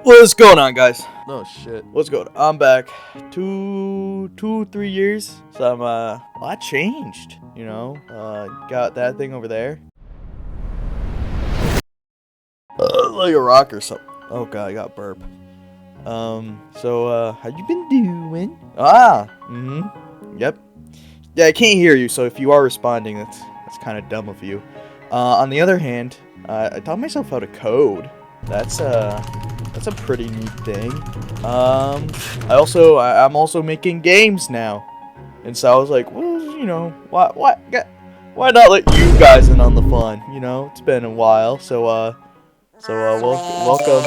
What's going on, guys? Oh shit. What's going on? I'm back. 3 years. So I'm a lot changed, you know. Got that thing over there. Like a rock or something. Oh god, I got burp. So how you been doing? Yep. Yeah, I can't hear you, so if you are responding, that's kind of dumb of you. On the other hand, I taught myself how to code. That's a pretty neat thing. I'm also making games now, and so I was like, well, you know, why not let you guys in on the fun? You know, it's been a while, so welcome.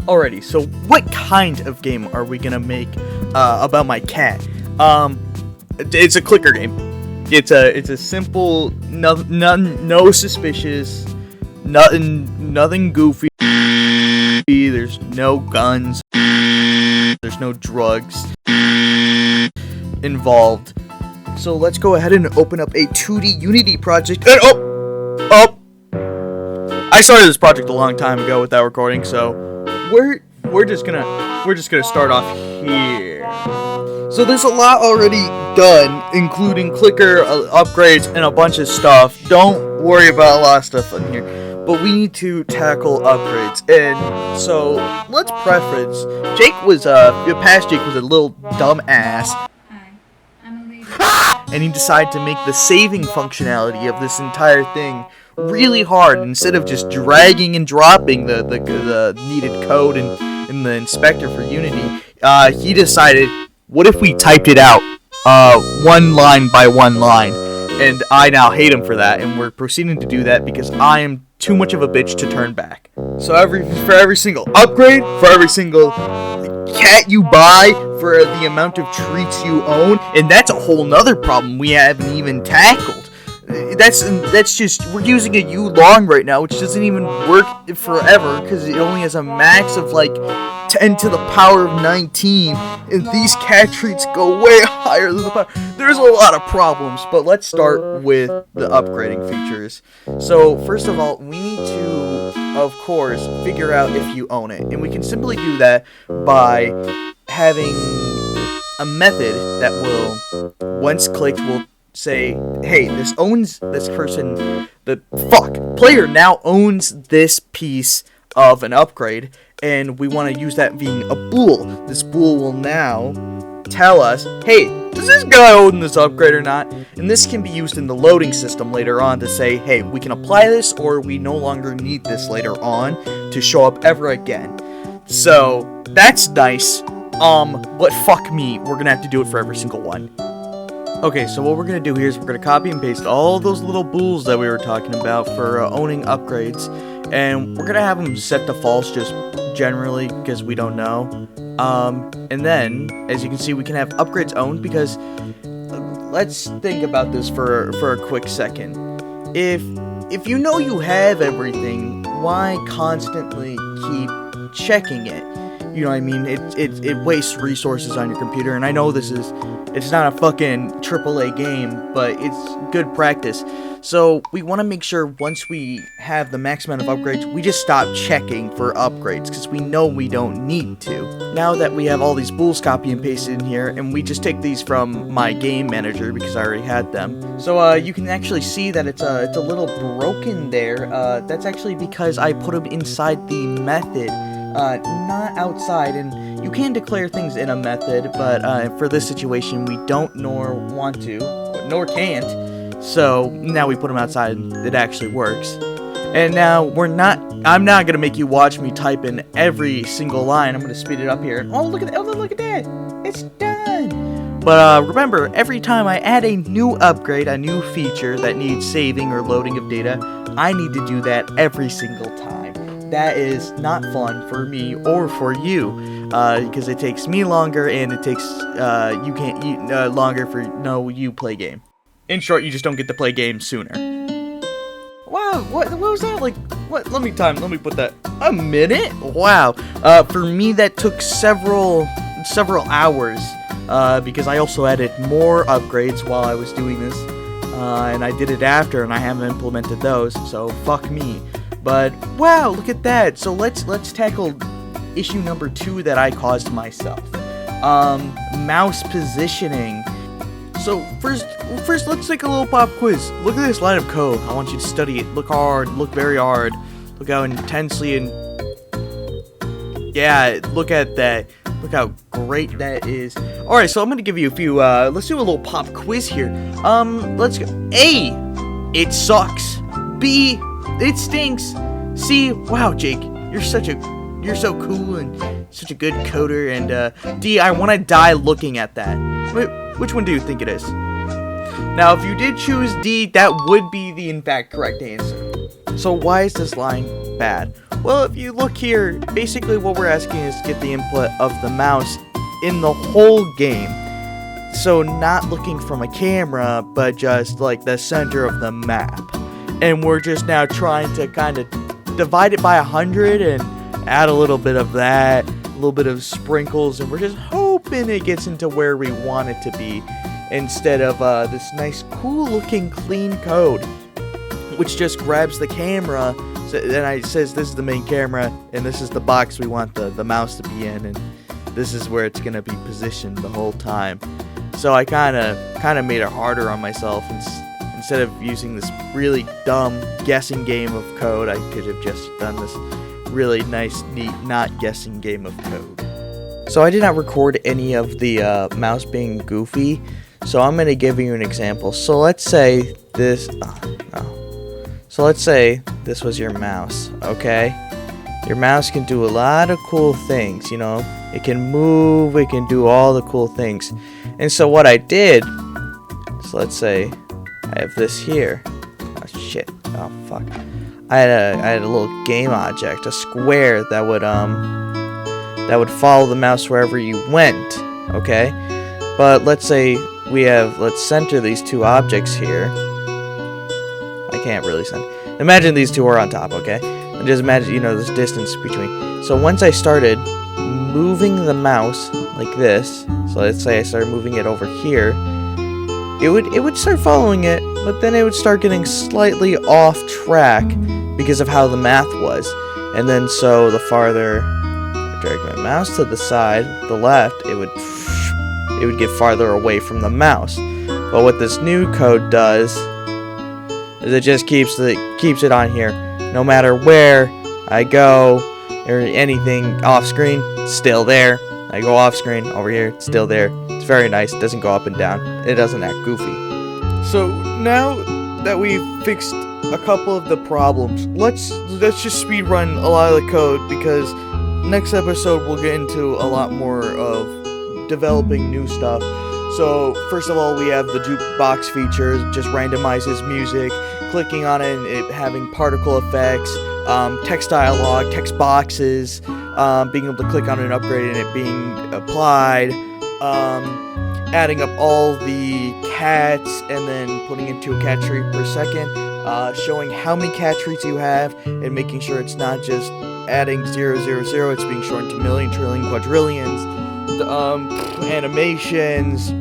Alrighty, so what kind of game are we gonna make about my cat? It's a clicker game. It's a simple, no suspicious, nothing goofy. There's no guns. There's no drugs involved. So let's go ahead and open up a 2D Unity project. And I started this project a long time ago without recording, so we're just gonna start off here. So there's a lot already done, including clicker upgrades and a bunch of stuff. Don't worry about a lot of stuff in here, but we need to tackle upgrades. And so let's preference. Past Jake was a little dumb ass. Hi, I'm a lady. And he decided to make the saving functionality of this entire thing really hard. Instead of just dragging and dropping the needed code in the inspector for Unity, he decided, what if we typed it out one line by one line? And I now hate him for that, and we're proceeding to do that because I am too much of a bitch to turn back. So for every single upgrade, for every single cat you buy, for the amount of treats you own, and that's a whole nother problem we haven't even tackled. That's just, we're using a U-long right now, which doesn't even work forever because it only has a max of like 10 to the power of 19, and these cat treats go way higher than the power. There's a lot of problems, but let's start with the upgrading features. So first of all, we need to, of course, figure out if you own it, and we can simply do that by having a method that will, once clicked, will say, hey, this person, player now owns this piece of an upgrade, and we want to use that being a bool. This bool will now tell us, hey, does this guy own this upgrade or not? And this can be used in the loading system later on to say, hey, we can apply this, or we no longer need this later on to show up ever again. So that's nice. But fuck me, we're gonna have to do it for every single one. Okay, so what we're going to do here is we're going to copy and paste all those little bools that we were talking about for owning upgrades, and we're going to have them set to false just generally because we don't know. And then, as you can see, we can have upgrades owned because, let's think about this for a quick second. If you know you have everything, why constantly keep checking it? You know what I mean? It wastes resources on your computer, and I know it's not a fucking AAA game, but it's good practice. So we want to make sure once we have the max amount of upgrades, we just stop checking for upgrades, because we know we don't need to. Now that we have all these bools copy and pasted in here, and we just take these from my game manager, because I already had them. So you can actually see that it's a little broken there. That's actually because I put them inside the method, not outside, and you can declare things in a method, but for this situation we don't nor want to, nor can't, so now we put them outside and it actually works. And now I'm not gonna make you watch me type in every single line. I'm gonna speed it up here. Oh, look at that, it's done. But remember, every time I add a new upgrade, a new feature that needs saving or loading of data, I need to do that every single time. That is not fun for me or for you, because it takes me longer, and it takes longer for you play game. In short, you just don't get to play games sooner. Wow, what was that? Like, what? Let me put that. A minute? Wow. For me, that took several hours, because I also added more upgrades while I was doing this. and I did it after, and I haven't implemented those, so fuck me. But wow, look at that. So let's tackle issue number 2 that I caused myself. Mouse positioning. So first let's take a little pop quiz. Look at this line of code. I want you to study it. Look hard. Look very hard. Look how intensely and yeah, look at that. Look how great that is. All right, so I'm gonna give you a few. Let's do a little pop quiz here. Let's go. A, it sucks. B, it stinks. C, wow, Jake, you're so cool and such a good coder. And D, I want to die looking at that. Which one do you think it is? Now, if you did choose D, that would be the in fact correct answer. So why is this line bad? Well, if you look here, basically what we're asking is to get the input of the mouse in the whole game. So not looking from a camera, but just like the center of the map. And we're just now trying to kind of divide it by 100 and add a little bit of that, a little bit of sprinkles, and we're just hoping it gets into where we want it to be instead of this nice, cool looking, clean code, which just grabs the camera. Then it says this is the main camera, and this is the box we want the mouse to be in, and this is where it's gonna be positioned the whole time. So I kind of made it harder on myself. Instead of using this really dumb guessing game of code, I could have just done this really nice, neat, not guessing game of code. So I did not record any of the mouse being goofy. So I'm gonna give you an example. So let's say this. So let's say this was your mouse, okay? Your mouse can do a lot of cool things, you know? It can move, it can do all the cool things. And so what I did, so let's say I have this here. Oh shit, oh fuck. I had a little game object, a square that would follow the mouse wherever you went, okay? But let's say let's center these two objects here. I can't really send. Imagine these two are on top, okay? And just imagine, you know, this distance between. So once I started moving the mouse like this, so let's say I started moving it over here, it would start following it, but then it would start getting slightly off track because of how the math was. And then so the farther I drag my mouse to the side, the left, it would get farther away from the mouse. But what this new code does is it just keeps it on here. No matter where I go or anything off screen, it's still there. I go off screen, over here, it's still there. It's very nice. It doesn't go up and down. It doesn't act goofy. So now that we've fixed a couple of the problems, let's just speed run a lot of the code, because next episode we'll get into a lot more of developing new stuff. So first of all, we have the jukebox feature, just randomizes music, clicking on it and it having particle effects, text dialogue, text boxes, being able to click on an upgrade and it being applied, adding up all the cats and then putting into a cat treat per second, showing how many cat treats you have and making sure it's not just adding 000, it's being shortened to million, trillion, quadrillions, animations,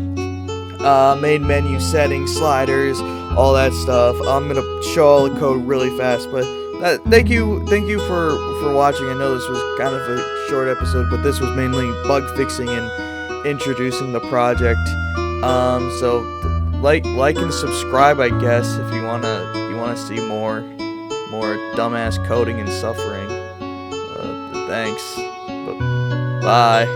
main menu settings, sliders, all that stuff. I'm gonna show all the code really fast, but thank you for watching. I know this was kind of a short episode, but this was mainly bug fixing and introducing the project. So like and subscribe, I guess, if you wanna see more dumbass coding and suffering. Thanks. Bye.